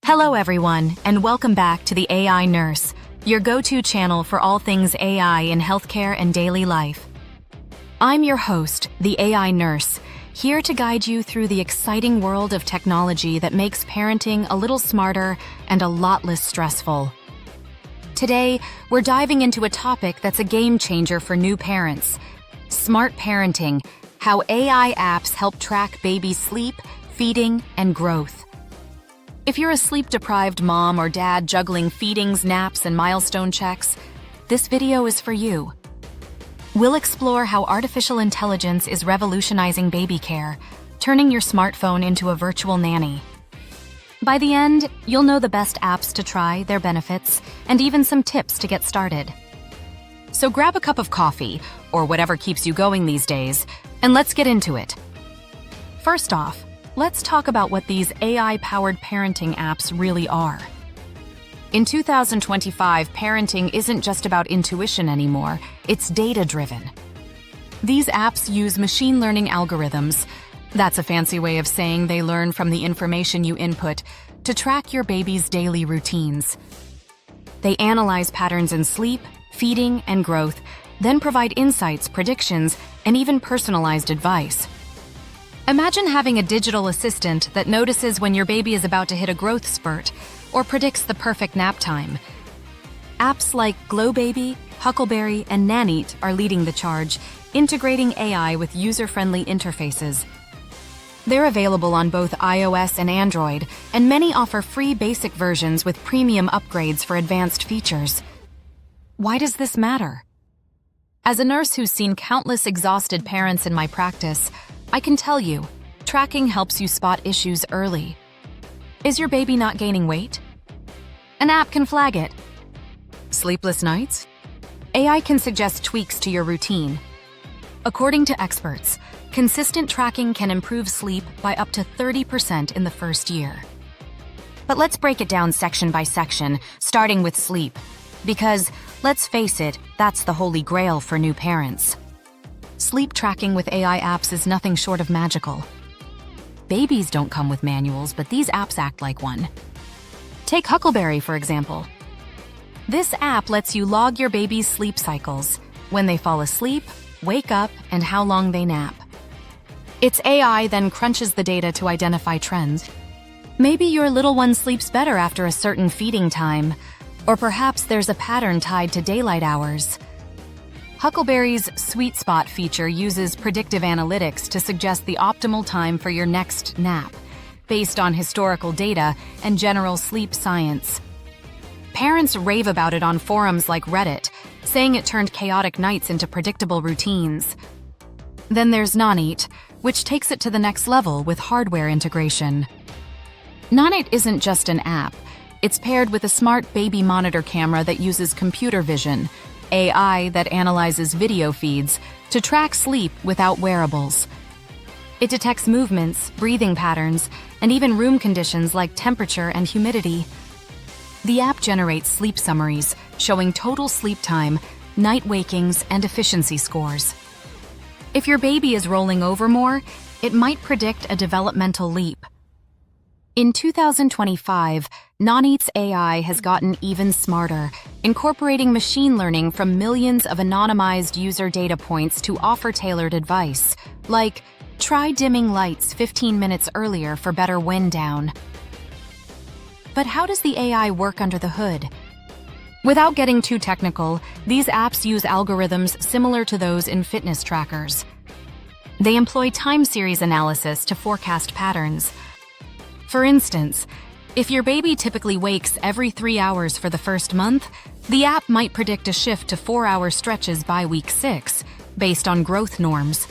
Hello everyone, and welcome back to the AI Nurse, your go-to channel for all things AI in healthcare and daily life. I'm your host, the AI Nurse, here to guide you through the exciting world of technology that makes parenting a little smarter and a lot less stressful. Today, we're diving into a topic that's a game changer for new parents: smart parenting, how AI apps help track baby sleep, feeding, and growth. If you're a sleep-deprived mom or dad juggling feedings, naps, and milestone checks, this video is for you. We'll explore how artificial intelligence is revolutionizing baby care, turning your smartphone into a virtual nanny. By the end, you'll know the best apps to try, their benefits, and even some tips to get started. So grab a cup of coffee, or whatever keeps you going these days, and let's get into it. First off, let's talk about what these AI-powered parenting apps really are. In 2025, parenting isn't just about intuition anymore, it's data-driven. These apps use machine learning algorithms, that's a fancy way of saying they learn from the information you input, to track your baby's daily routines. They analyze patterns in sleep, feeding, and growth, then provide insights, predictions, and even personalized advice. Imagine having a digital assistant that notices when your baby is about to hit a growth spurt or predicts the perfect nap time. Apps like GlowBaby, Huckleberry, and Nanite are leading the charge, integrating AI with user-friendly interfaces. They're available on both iOS and Android, and many offer free basic versions with premium upgrades for advanced features. Why does this matter? As a nurse who's seen countless exhausted parents in my practice, I can tell you, tracking helps you spot issues early. Is your baby not gaining weight? An app can flag it. Sleepless nights? AI can suggest tweaks to your routine. According to experts, consistent tracking can improve sleep by up to 30% in the first year. But let's break it down section by section, starting with sleep. Because, let's face it, that's the holy grail for new parents. Sleep tracking with AI apps is nothing short of magical. Babies don't come with manuals, but these apps act like one. Take Huckleberry, for example. This app lets you log your baby's sleep cycles, when they fall asleep, wake up, and how long they nap. Its AI then crunches the data to identify trends. Maybe your little one sleeps better after a certain feeding time, or perhaps there's a pattern tied to daylight hours. Huckleberry's Sweet Spot feature uses predictive analytics to suggest the optimal time for your next nap, based on historical data and general sleep science. Parents rave about it on forums like Reddit, saying it turned chaotic nights into predictable routines. Then there's Nanite, which takes it to the next level with hardware integration. Nanite isn't just an app. It's paired with a smart baby monitor camera that uses computer vision, AI that analyzes video feeds, to track sleep without wearables. It detects movements, breathing patterns, and even room conditions like temperature and humidity. The app generates sleep summaries, showing total sleep time, night wakings, and efficiency scores. If your baby is rolling over more, it might predict a developmental leap. In 2025, Nanite's AI has gotten even smarter, incorporating machine learning from millions of anonymized user data points to offer tailored advice, like, try dimming lights 15 minutes earlier for better wind down. But how does the AI work under the hood? Without getting too technical, these apps use algorithms similar to those in fitness trackers. They employ time series analysis to forecast patterns. For instance, if your baby typically wakes every 3 hours for the first month, the app might predict a shift to 4-hour stretches by week 6, based on growth norms.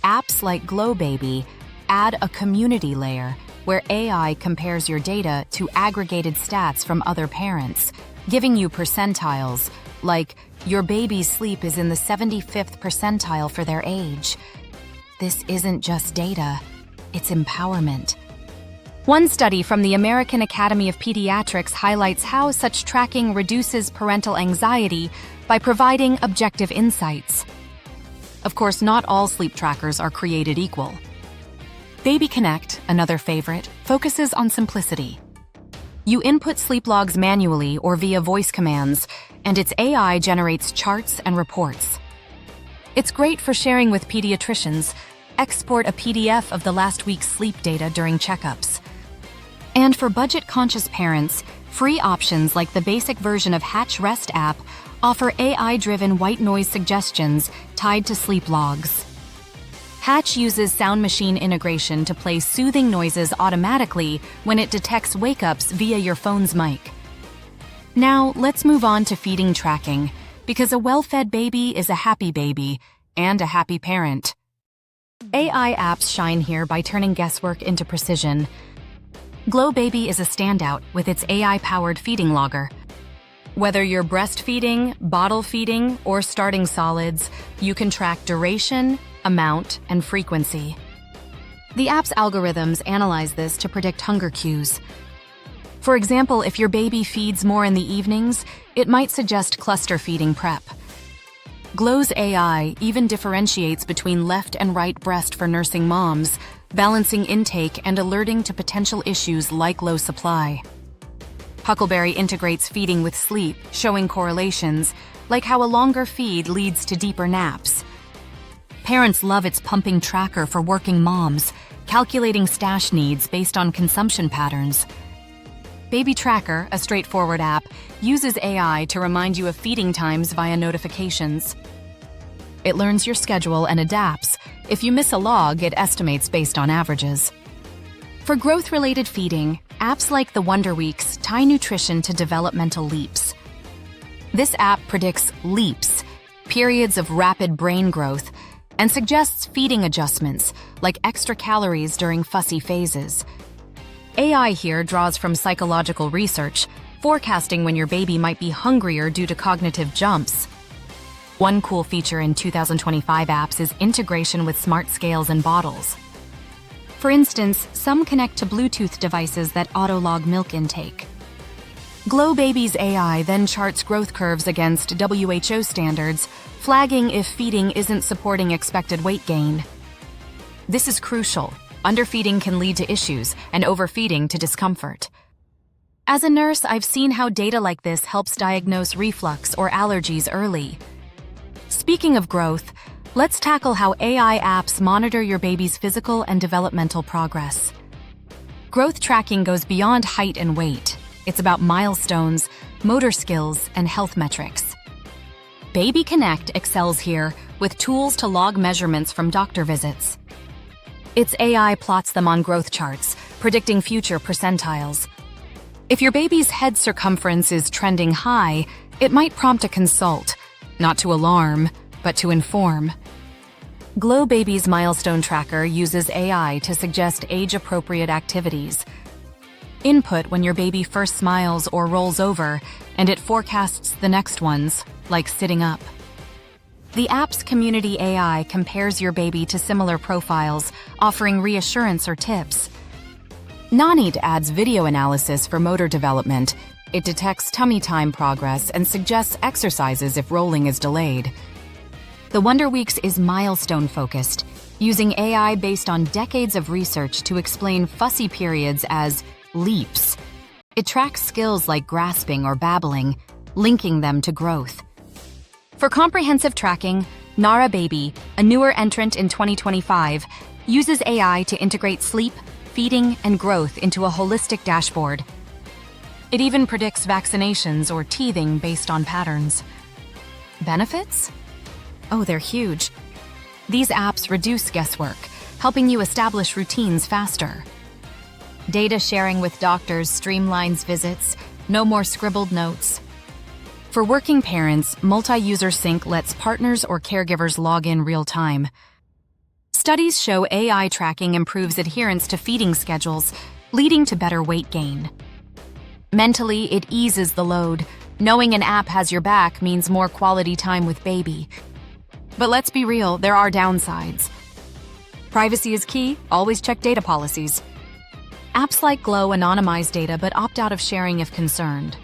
Apps like GlowBaby add a community layer where AI compares your data to aggregated stats from other parents, giving you percentiles, like your baby's sleep is in the 75th percentile for their age. This isn't just data, it's empowerment. One study from the American Academy of Pediatrics highlights how such tracking reduces parental anxiety by providing objective insights. Of course, not all sleep trackers are created equal. Baby Connect, another favorite, focuses on simplicity. You input sleep logs manually or via voice commands, and its AI generates charts and reports. It's great for sharing with pediatricians. Export a PDF of the last week's sleep data during checkups. And for budget-conscious parents, free options like the basic version of Hatch Rest app offer AI-driven white noise suggestions tied to sleep logs. Hatch uses sound machine integration to play soothing noises automatically when it detects wake-ups via your phone's mic. Now, let's move on to feeding tracking, because a well-fed baby is a happy baby and a happy parent. AI apps shine here by turning guesswork into precision. Glow Baby is a standout with its AI-powered feeding logger. Whether you're breastfeeding, bottle feeding, or starting solids, you can track duration, amount, and frequency. The app's algorithms analyze this to predict hunger cues. For example, if your baby feeds more in the evenings, it might suggest cluster feeding prep. Glow's AI even differentiates between left and right breast for nursing moms, balancing intake and alerting to potential issues like low supply. Huckleberry integrates feeding with sleep, showing correlations, like how a longer feed leads to deeper naps. Parents love its pumping tracker for working moms, calculating stash needs based on consumption patterns. Baby Tracker, a straightforward app, uses AI to remind you of feeding times via notifications. It learns your schedule and adapts. If you miss a log, it estimates based on averages. For growth-related feeding, apps like the Wonder Weeks tie nutrition to developmental leaps. This app predicts leaps, periods of rapid brain growth, and suggests feeding adjustments, like extra calories during fussy phases. AI here draws from psychological research, forecasting when your baby might be hungrier due to cognitive jumps. One cool feature in 2025 apps is integration with smart scales and bottles. For instance, some connect to Bluetooth devices that auto-log milk intake. Glow Baby's AI then charts growth curves against WHO standards, flagging if feeding isn't supporting expected weight gain. This is crucial. Underfeeding can lead to issues, and overfeeding to discomfort. As a nurse, I've seen how data like this helps diagnose reflux or allergies early. Speaking of growth, let's tackle how AI apps monitor your baby's physical and developmental progress. Growth tracking goes beyond height and weight. It's about milestones, motor skills, and health metrics. Baby Connect excels here with tools to log measurements from doctor visits. Its AI plots them on growth charts, predicting future percentiles. If your baby's head circumference is trending high, it might prompt a consult, not to alarm, but to inform. Glow Baby's milestone tracker uses AI to suggest age-appropriate activities. Input when your baby first smiles or rolls over, and it forecasts the next ones, like sitting up. The app's community AI compares your baby to similar profiles, offering reassurance or tips. Nanit adds video analysis for motor development. It detects tummy time progress and suggests exercises if rolling is delayed. The Wonder Weeks is milestone-focused, using AI based on decades of research to explain fussy periods as leaps. It tracks skills like grasping or babbling, linking them to growth. For comprehensive tracking, Nara Baby, a newer entrant in 2025, uses AI to integrate sleep, feeding, and growth into a holistic dashboard. It even predicts vaccinations or teething based on patterns. Benefits? Oh, they're huge. These apps reduce guesswork, helping you establish routines faster. Data sharing with doctors streamlines visits, no more scribbled notes. For working parents, multi-user sync lets partners or caregivers log in real-time. Studies show AI tracking improves adherence to feeding schedules, leading to better weight gain. Mentally, it eases the load. Knowing an app has your back means more quality time with baby. But let's be real, there are downsides. Privacy is key, always check data policies. Apps like Glow anonymize data but opt out of sharing if concerned.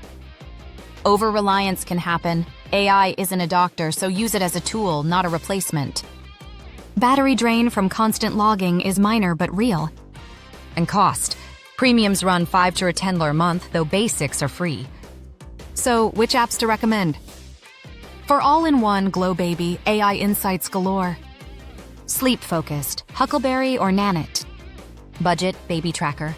Over-reliance can happen. AI isn't a doctor, so use it as a tool, not a replacement. Battery drain from constant logging is minor but real. And cost. Premiums run $5 to $10 a month, though basics are free. So, which apps to recommend? For all-in-one Glow Baby, AI insights galore. Sleep-focused, Huckleberry or Nanit. Budget, Baby Tracker.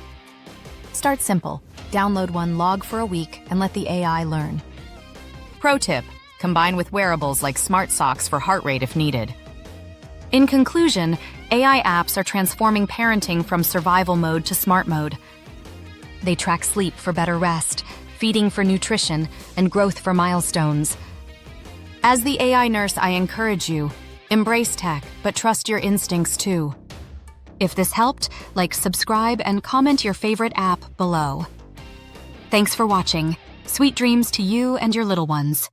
Start simple. Download one, log for a week, and let the AI learn. Pro tip: combine with wearables like smart socks for heart rate if needed. In conclusion, AI apps are transforming parenting from survival mode to smart mode. They track sleep for better rest, feeding for nutrition, and growth for milestones. As the AI nurse, I encourage you, embrace tech, but trust your instincts too. If this helped, like, subscribe, and comment your favorite app below. Thanks for watching. Sweet dreams to you and your little ones.